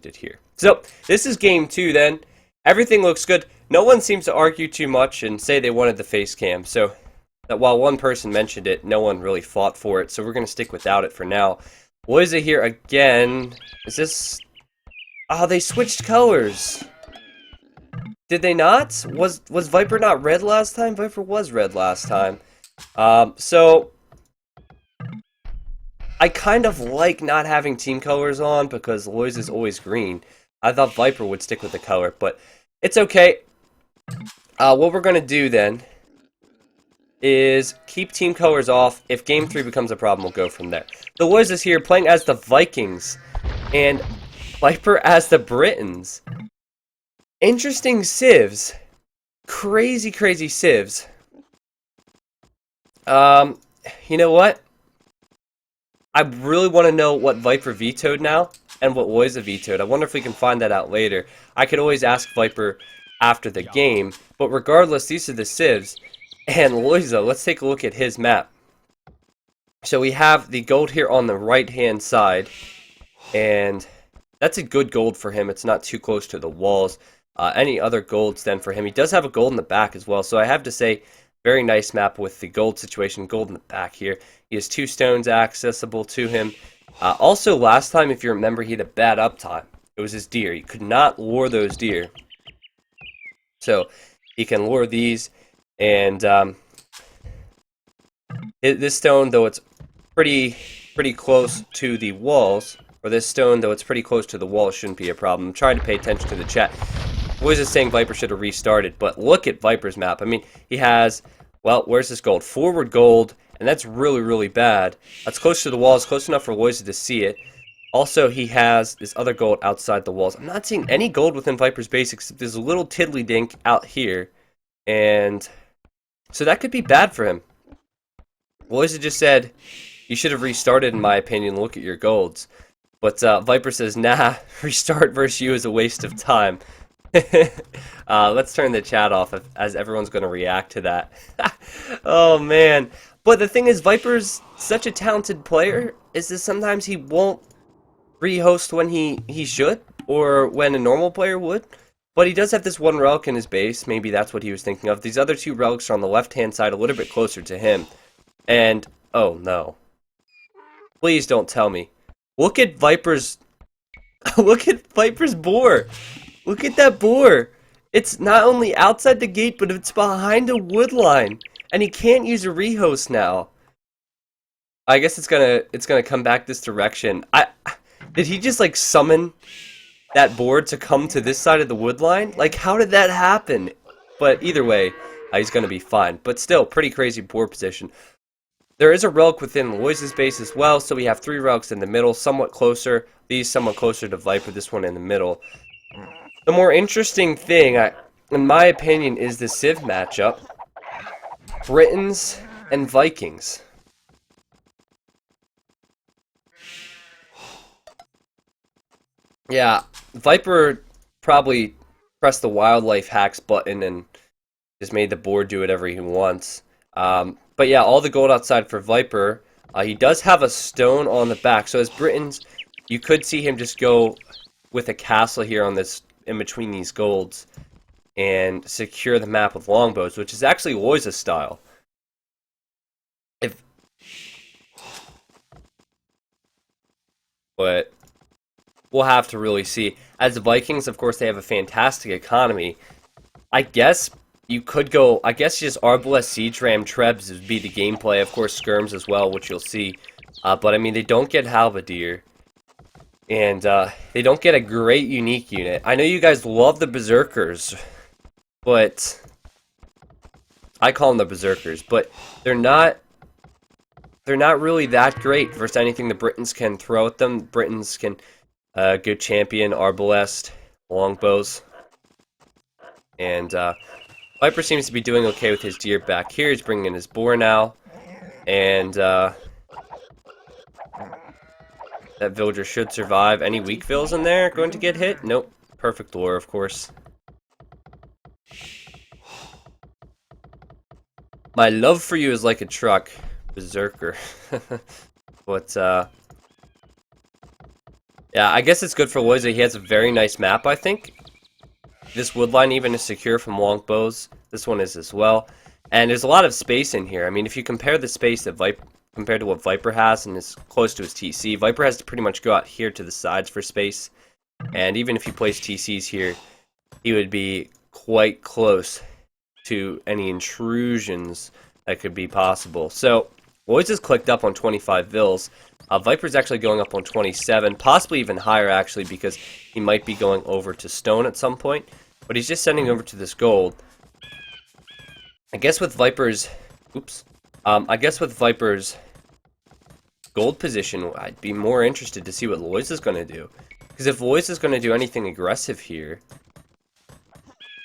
did here. So this is game 2 then. Everything looks good. No one seems to argue too much and say they wanted the face cam. So that while one person mentioned it, no one really fought for it. So we're going to stick without it for now. Lojza here again. Is this... Oh, they switched colors. Did they not? Was Viper not red last time? Viper was red last time. So I kind of like not having team colors on because Lojza is always green. I thought Viper would stick with the color, but it's okay. What we're going to do then is keep team colors off. If game 3 becomes a problem, we'll go from there. The Lojza is here playing as the Vikings and Viper as the Britons. Interesting civs. Crazy, crazy civs. You know what? I really want to know what Viper vetoed now and what Lojza vetoed. I wonder if we can find that out later. I could always ask Viper after the game, but regardless, these are the civs. And Lojza, let's take a look at his map. So we have the gold here on the right-hand side, and that's a good gold for him. It's not too close to the walls. Any other golds then for him? He does have a gold in the back as well, so I have to say, very nice map with the gold situation. Gold in the back here. He has 2 stones accessible to him. Also, last time, if you remember, he had a bad uptime. It was his deer. He could not lure those deer. So, he can lure these. And this stone, though it's pretty close to the walls, or this stone, though it's pretty close to the walls, shouldn't be a problem. I'm trying to pay attention to the chat. Lojza is saying Viper should have restarted, but look at Viper's map. I mean, he has, well, where's this gold? Forward gold, and that's really, really bad. That's close to the walls, close enough for Lojza to see it. Also, he has this other gold outside the walls. I'm not seeing any gold within Viper's base, except there's a little tiddly dink out here, and so that could be bad for him. Lojza just said, you should have restarted, in my opinion, look at your golds. But Viper says, nah, restart versus you is a waste of time. Let's turn the chat off as everyone's going to react to that. Oh, man. But the thing is, Viper's such a talented player, is that sometimes he won't rehost when he should, or when a normal player would. But he does have this one relic in his base. Maybe that's what he was thinking of. These other 2 relics are on the left-hand side, a little bit closer to him. And, oh no. Please don't tell me. Look at Viper's... Look at Viper's boar! Look at that boar! It's not only outside the gate, but it's behind a wood line. And he can't use a rehost now. I guess it's gonna come back this direction. Did he just like summon that board to come to this side of the wood line? Like, how did that happen? But either way, he's gonna be fine. But still, pretty crazy board position. There is a relic within Lojza's base as well, so we have 3 relics in the middle, somewhat closer. These somewhat closer to Viper, this one in the middle. The more interesting thing, in my opinion, is the Civ matchup. Britons and Vikings. Yeah, Viper probably pressed the wildlife hacks button and just made the board do whatever he wants. But yeah, all the gold outside for Viper. He does have a stone on the back. So as Britons, you could see him just go with a castle here on this, in between these golds, and secure the map with longbows, which is actually Lojza's style. But we'll have to really see. As the Vikings, of course, they have a fantastic economy. I guess you could go, I guess just Arbalest, Siege Ram, Trebs would be the gameplay. Of course, Skirms as well, which you'll see. But I mean, they don't get Halberdier. And they don't get a great unique unit. I know you guys love the Berserkers, but I call them the Berserkers, but they're not really that great versus anything the Britons can throw at them. Britons can good champion, Arbalest, longbows. And Viper seems to be doing okay with his deer back here. He's bringing in his boar now. And that villager should survive. Any weak vills in there going to get hit? Nope. Perfect lore, of course. My love for you is like a truck. Berserker. But, Yeah, I guess it's good for Lojza. He has a very nice map, I think. This wood line even is secure from longbows. This one is as well. And there's a lot of space in here. I mean, if you compare the space that compared to what Viper has and is close to his TC, Viper has to pretty much go out here to the sides for space. And even if you place TCs here, he would be quite close to any intrusions that could be possible. So, Lojza's clicked up on 25 vills. Viper's actually going up on 27, possibly even higher actually, because he might be going over to stone at some point. But he's just sending over to this gold. I guess with Viper's, I guess with Viper's gold position, I'd be more interested to see what Lojza's going to do. Because if Lojza's going to do anything aggressive here,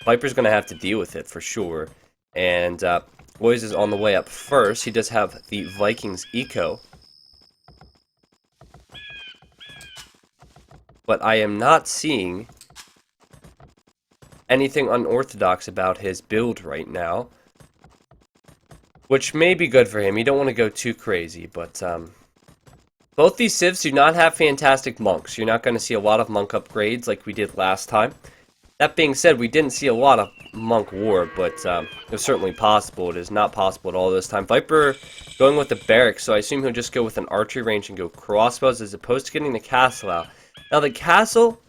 Viper's going to have to deal with it for sure. And Lojza's on the way up first. He does have the Vikings Eco. But I am not seeing anything unorthodox about his build right now. Which may be good for him. You don't want to go too crazy, but both these civs do not have fantastic monks. You're not going to see a lot of monk upgrades like we did last time. That being said, we didn't see a lot of monk war, but it's certainly possible. It is not possible at all this time. Viper going with the barracks, so I assume he'll just go with an archery range and go crossbows as opposed to getting the castle out. Now the castle,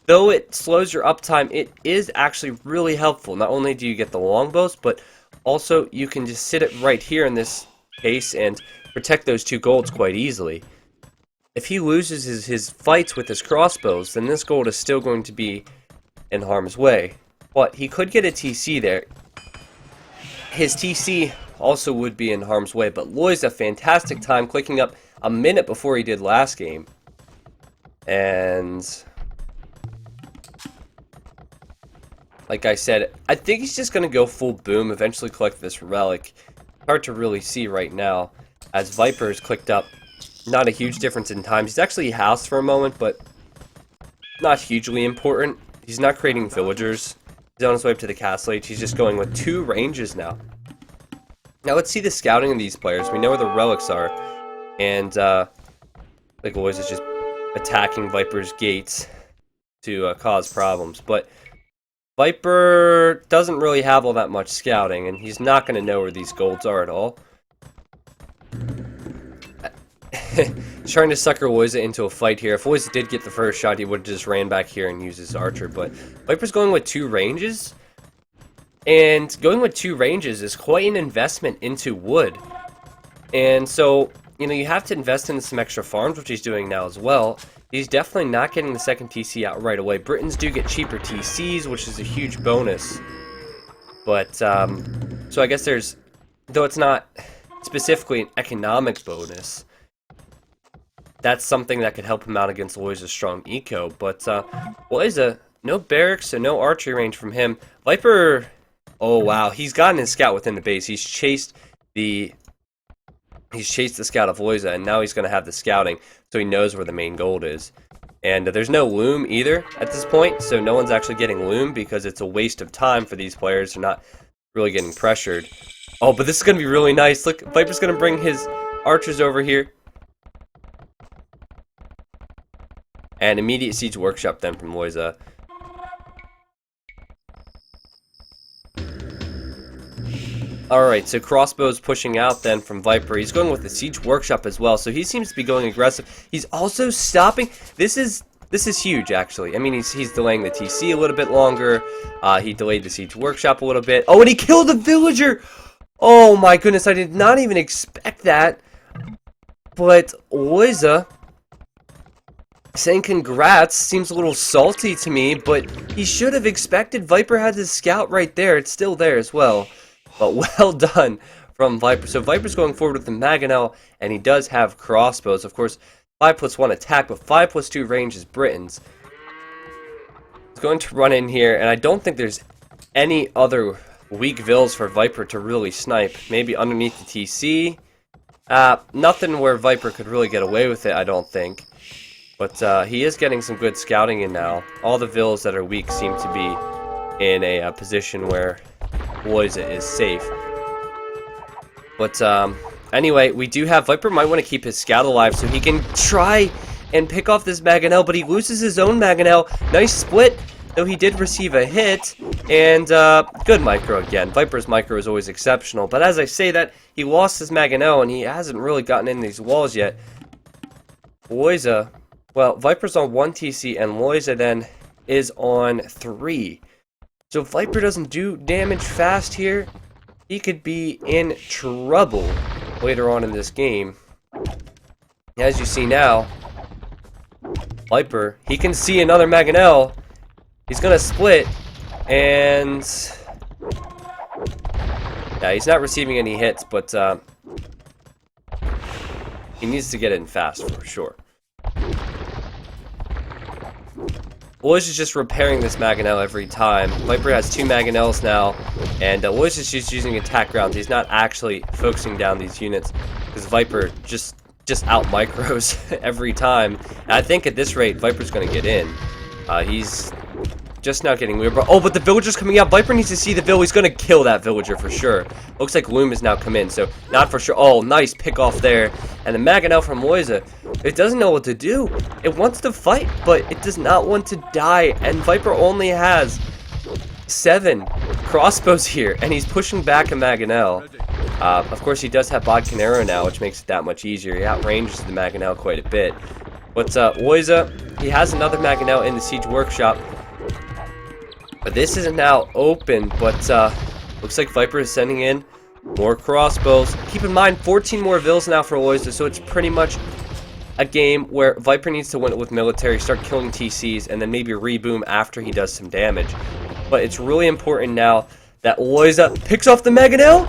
though it slows your uptime, it is actually really helpful. Not only do you get the longbows, but also you can just sit it right here in this case and protect those 2 golds quite easily. If he loses his fights with his crossbows, then this gold is still going to be in harm's way. But he could get a TC there. His TC also would be in harm's way, but Lojza, fantastic time, clicking up a minute before he did last game. And like I said, I think he's just going to go full boom, eventually collect this relic. Hard to really see right now, as Viper's clicked up. Not a huge difference in time. He's actually housed for a moment, but not hugely important. He's not creating villagers. He's on his way up to the castle age. He's just going with 2 ranges now. Now let's see the scouting of these players. We know where the relics are. And like Lojza is just attacking Viper's gates to cause problems. But Viper doesn't really have all that much scouting, and he's not going to know where these golds are at all. He's trying to sucker Lojza into a fight here. If Lojza did get the first shot, he would have just ran back here and used his archer. But Viper's going with 2 ranges. And going with 2 ranges is quite an investment into wood. And so, you know, you have to invest in some extra farms, which he's doing now as well. He's definitely not getting the second TC out right away. Britons do get cheaper TCs, which is a huge bonus. But, so I guess there's, though it's not specifically an economic bonus, that's something that could help him out against Lojza's strong eco. But Lojza, no barracks, so no archery range from him. Viper, oh wow, he's gotten his scout within the base. He's chased the scout of Lojza, and now he's going to have the scouting, so he knows where the main gold is. And there's no loom either at this point, so no one's actually getting loom because it's a waste of time for these players. They're not really getting pressured. Oh, but this is going to be really nice. Look, Viper's going to bring his archers over here. And immediate siege workshop then from Lojza. Alright, so crossbows pushing out then from Viper. He's going with the siege workshop as well, so he seems to be going aggressive. He's also stopping. This is huge, actually. I mean, he's delaying the TC a little bit longer. He delayed the siege workshop a little bit. Oh, and he killed a villager! Oh my goodness, I did not even expect that. But Lojza saying congrats seems a little salty to me, but he should have expected. Viper had his scout right there. It's still there as well. But well done from Viper. So Viper's going forward with the Mangonel, and he does have crossbows. Of course, 5+1 attack, but 5+2 range is Britons. He's going to run in here, and I don't think there's any other weak vills for Viper to really snipe. Maybe underneath the TC. Nothing where Viper could really get away with it, I don't think. But he is getting some good scouting in now. All the vills that are weak seem to be in a position where Lojza is safe. But anyway, we do have Viper might want to keep his scout alive so he can try and pick off this Mangonel, but he loses his own Mangonel. Nice split, though he did receive a hit, and good micro again. Viper's micro is always exceptional, but as I say that, he lost his Mangonel, and he hasn't really gotten in these walls yet. Lojza, well, Viper's on 1 TC, and Lojza then is on 3. So if Viper doesn't do damage fast here, he could be in trouble later on in this game. As you see now, Viper, he can see another Mangonel. He's gonna split, and yeah, he's not receiving any hits, but he needs to get in fast for sure. Lojza is just repairing this Mangonel every time. Viper has 2 Mangonels now, and Lojza is just using attack rounds. He's not actually focusing down these units, because Viper just out micros every time. And I think at this rate, Viper's going to get in. He's just now getting weird. Oh, but the villager's coming out. Viper needs to see the villager. He's going to kill that villager for sure. Looks like Loom has now come in, so not for sure. Oh, nice pick off there. And the Mangonel from Lojza, it doesn't know what to do. It wants to fight, but it does not want to die. And Viper only has 7 crossbows here, and he's pushing back a Mangonel. Of course, he does have Bodkinero now, which makes it that much easier. He outranges the Mangonel quite a bit. But Lojza, he has another Mangonel in the Siege Workshop. But this isn't now open, but looks like Viper is sending in more crossbows. Keep in mind, 14 more vills now for Lojza, so it's pretty much a game where Viper needs to win it with military, start killing TCs, and then maybe reboom after he does some damage. But it's really important now that Lojza picks off the Mangonel.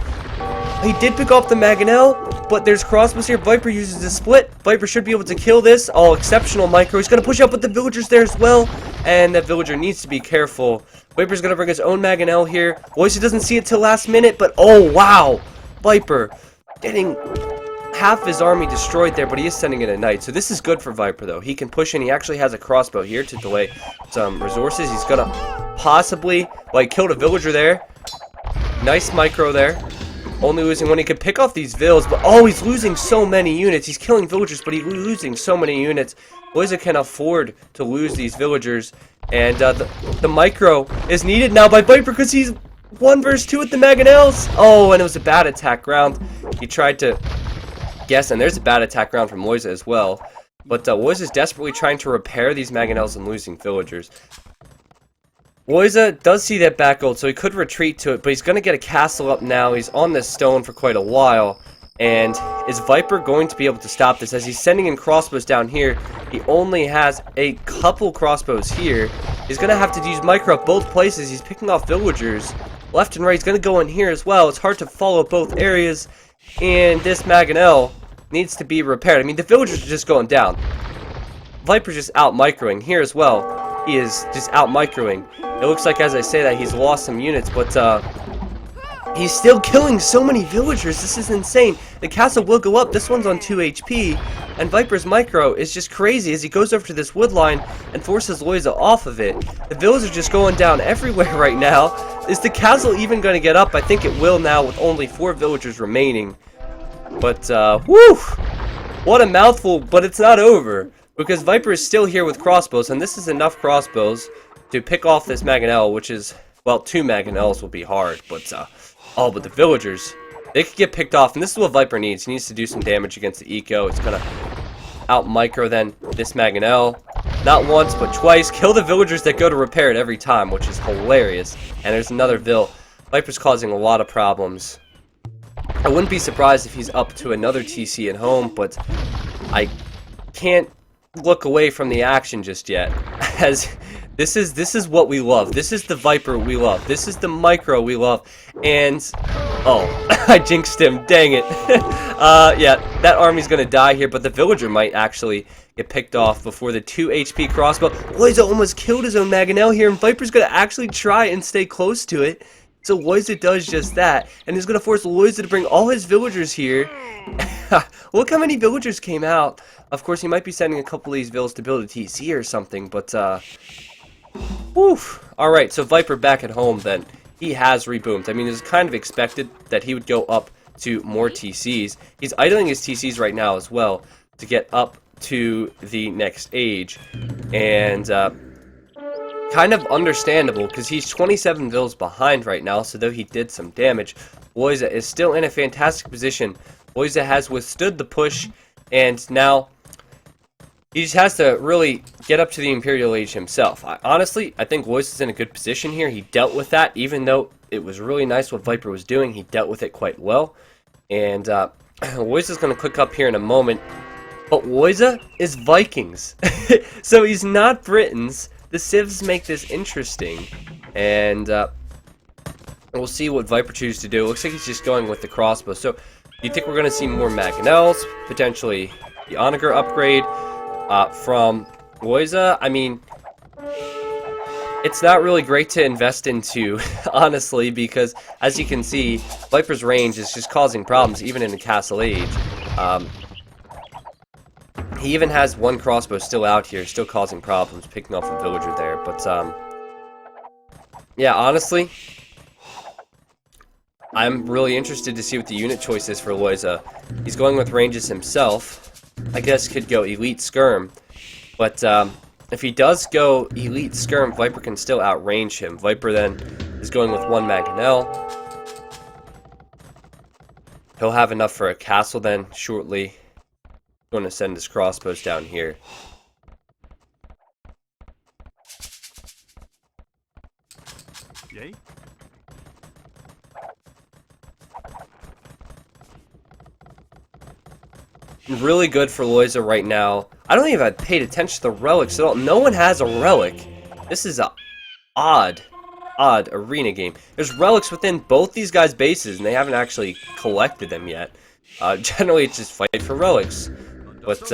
He did pick off the Mangonel, but there's crossbows here. Viper uses the split. Viper should be able to kill this. Oh, exceptional micro. He's going to push up with the villagers there as well, and that villager needs to be careful. Viper's going to bring his own Mangonel here. Lojza doesn't see it till last minute, but oh, wow. Viper getting half his army destroyed there, but he is sending in a knight. So this is good for Viper, though. He can push in. He actually has a crossbow here to delay some resources. He's going to possibly, well, he killed a villager there. Nice micro there. Only losing when he could pick off these vills, but oh, he's losing so many units. He's killing villagers, but he's losing so many units. Lojza can afford to lose these villagers, and the micro is needed now by Viper because he's 1 versus 2 with the Mangonels. Oh, and it was a bad attack round. He tried to guess, and there's a bad attack round from Lojza as well. But Lojza is desperately trying to repair these Mangonels and losing villagers. Lojza does see that back ult, so he could retreat to it, but he's going to get a castle up now. He's on this stone for quite a while, and is Viper going to be able to stop this? As he's sending in crossbows down here, he only has a couple crossbows here. He's going to have to use micro up both places. He's picking off villagers left and right. He's going to go in here as well. It's hard to follow both areas, and this Mangonel needs to be repaired. I mean, the villagers are just going down. Viper's just out microing here as well. He is just out microing. It looks like, as I say that, he's lost some units, but he's still killing so many villagers. This is insane. The castle will go up. This one's on 2 HP, and Viper's micro is just crazy as he goes over to this wood line and forces Lojza off of it. The villas are just going down everywhere right now. Is the castle even going to get up? I think it will now with only 4 villagers remaining. But, whew! What a mouthful, but it's not over, because Viper is still here with crossbows, and this is enough crossbows to pick off this Mangonel, which is, well, 2 Mangonels will be hard, but, oh, but the villagers, they could get picked off, and this is what Viper needs. He needs to do some damage against the eco. It's gonna out-micro then this Mangonel, not once, but twice. Kill the villagers that go to repair it every time, which is hilarious. And there's another vill. Viper's causing a lot of problems. I wouldn't be surprised if he's up to another TC at home, but I can't look away from the action just yet, as this is what we love. This is the Viper we love. This is the micro we love. And oh, I jinxed him. Dang it. Yeah, that army's gonna die here, but the villager might actually get picked off before the 2 HP crossbow. Lojza almost killed his own Mangonel here, and Viper's gonna actually try and stay close to it. So Lojza does just that, and he's gonna force Lojza to bring all his villagers here. Look how many villagers came out. Of course, he might be sending a couple of these villas to build a TC or something, but woof. Alright, so Viper back at home then. He has reboomed. I mean, it was kind of expected that he would go up to more TCs. He's idling his TCs right now as well to get up to the next age. And kind of understandable, because he's 27 vills behind right now, so though he did some damage, Lojza is still in a fantastic position. Lojza has withstood the push, and now he just has to really get up to the Imperial Age himself. Honestly, I think Lojza's in a good position here. He dealt with that, even though it was really nice what Viper was doing. He dealt with it quite well. And Lojza's going to click up here in a moment. But Lojza is Vikings. So he's not Britons. The civs make this interesting. And we'll see what Viper chooses to do. It looks like he's just going with the crossbow. So do you think we're going to see more Mangonels? Potentially the Onager upgrade from Lojza? I mean, it's not really great to invest into, honestly, because as you can see, Viper's range is just causing problems even in the Castle Age. He even has one crossbow still out here, still causing problems, picking off a villager there. But yeah, honestly, I'm really interested to see what the unit choice is for Lojza. He's going with ranges himself. I guess could go Elite Skirm, but if he does go Elite Skirm, Viper can still outrange him. Viper then is going with one Mangonel. He'll have enough for a castle then shortly. Going to send his crossbows down here. Yay. Really good for Lojza right now. I don't think I've paid attention to the relics at all. No one has a relic. This is a odd arena game. There's relics within both these guys' bases, and they haven't actually collected them yet. Generally, it's just fight for relics. But,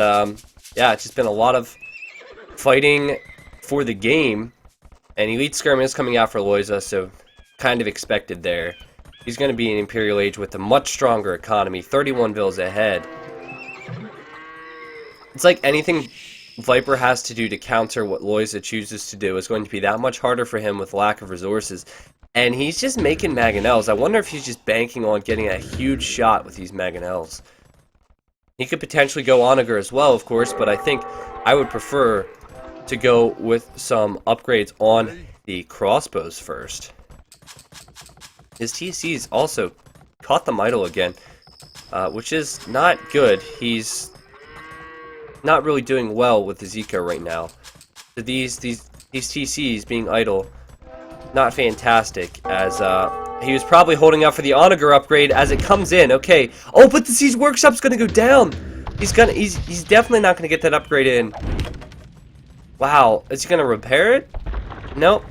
yeah, it's just been a lot of fighting for the game. And Elite Skirm is coming out for Lojza, so kind of expected there. He's going to be in Imperial Age with a much stronger economy, 31 vills ahead. It's like anything Viper has to do to counter what Lojza chooses to do is going to be that much harder for him with lack of resources. And he's just making Mangonels. I wonder if he's just banking on getting a huge shot with these Mangonels. He could potentially go Onager as well, of course, but I think I would prefer to go with some upgrades on the crossbows first. His TC's also caught the Midal again, which is not good. He's not really doing well with his eco right now. So these TCs being idle, not fantastic, as he was probably holding out for the Onager upgrade as it comes in. Okay. Oh, but the Siege Workshop's gonna go down. He's definitely not gonna get that upgrade in. Wow. Is he gonna repair it? Nope.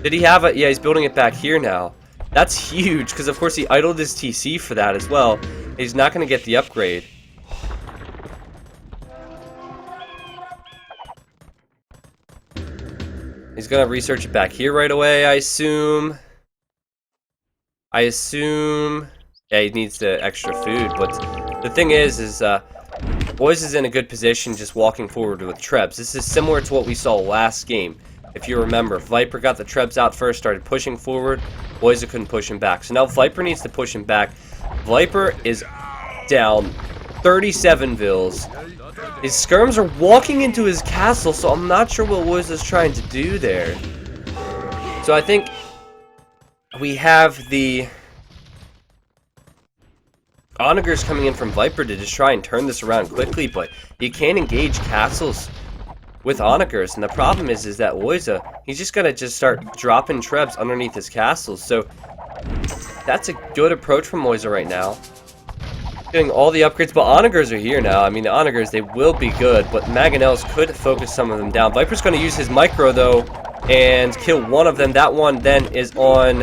Did he have it? Yeah, he's building it back here now. That's huge, because of course he idled his TC for that as well. He's not gonna get the upgrade. He's gonna research it back here right away, I assume. Yeah, he needs the extra food, but the thing is Boys is in a good position just walking forward with Trebs. This is similar to what we saw last game. If you remember, Viper got the Trebs out first, started pushing forward. Lojza couldn't push him back. So now Viper needs to push him back. Viper is down 37 vills. His skirms are walking into his castle, so I'm not sure what Lojza's trying to do there. So I think we have the Onagers coming in from Viper to just try and turn this around quickly, but you can't engage castles with Onagers, and the problem is that Lojza, he's just gonna start dropping Trebs underneath his castles, so that's a good approach from Lojza right now. Doing all the upgrades, but Onagers are here now. I mean, the Onagers, they will be good, but Mangonels could focus some of them down. Viper's gonna use his micro, though, and kill one of them. That one then is on,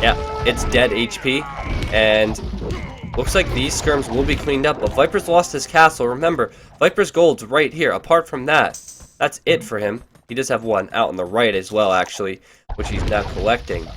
yeah, it's dead HP, and looks like these skirms will be cleaned up, but Viper's lost his castle. Remember, Viper's gold's right here. Apart from that, that's it for him. He does have one out on the right as well, actually, which he's now collecting.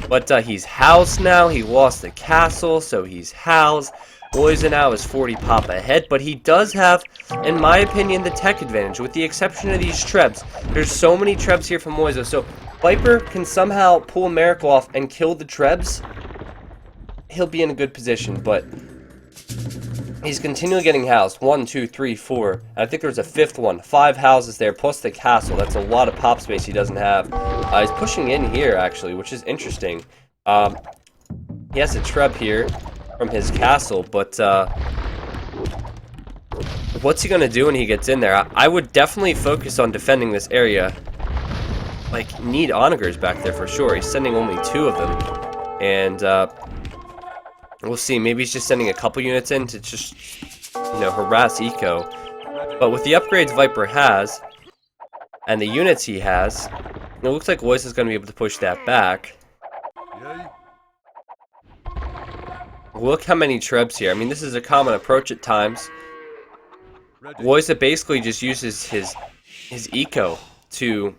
But he's housed now. He lost the castle, so he's housed. Lojza now is 40 pop ahead, but he does have, in my opinion, the tech advantage, with the exception of these Trebs. There's so many Trebs here from Lojza, so Viper can somehow pull a miracle off and kill the Trebs. He'll be in a good position, but He's continually getting housed. 1, 2, 3, 4. I think there's a fifth one. 5 houses there, plus the castle. That's a lot of pop space he doesn't have. He's pushing in here, actually, which is interesting. He has a treb here from his castle, but what's he gonna do when he gets in there? I would definitely focus on defending this area. Like, need onagers back there for sure. He's sending only 2 of them. And, we'll see. Maybe he's just sending a couple units in to just, you know, harass Eco. But with the upgrades Viper has, and the units he has, it looks like Lojza is going to be able to push that back. Yay. Look how many trebs here. I mean, this is a common approach at times. Lojza basically just uses his Eco to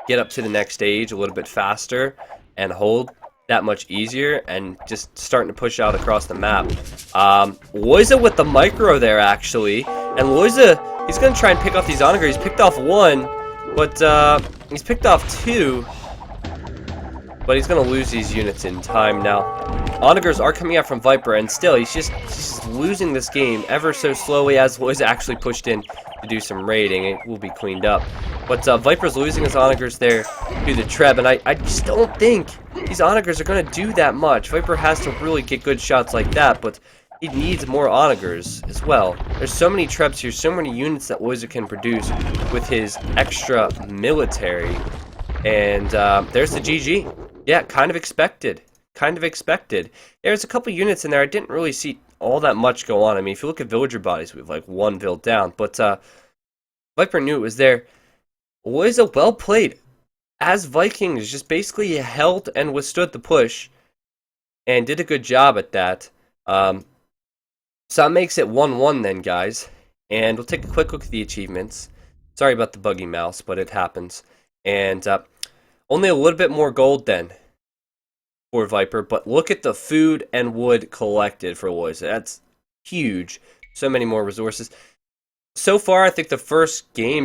get up to the next stage a little bit faster and hold that much easier, and just starting to push out across the map. Lojza with the micro there, actually. And Lojza, he's going to try and pick off these onagers. He's picked off 1, but he's picked off 2. But he's going to lose these units in time now. Onagers are coming out from Viper, and still, he's just losing this game ever so slowly as Lojza actually pushed in to do some raiding. It will be cleaned up. But Viper's losing his onagers there to the treb, and I just don't think these onagers are going to do that much. Viper has to really get good shots like that, but he needs more onagers as well. There's so many trebs here, so many units that Lojza can produce with his extra military. And there's the GG. Yeah, kind of expected. Kind of expected. There's a couple units in there. I didn't really see all that much go on. I mean, if you look at villager bodies, we have like 1 build down. But Viper knew it was there. Lojza well played. As Vikings just basically held and withstood the push and did a good job at that. So that makes it 1-1 then, guys. And we'll take a quick look at the achievements. Sorry about the buggy mouse, but it happens. And only a little bit more gold then for Viper. But look at the food and wood collected for Lojza. That's huge. So many more resources. So far, I think the first game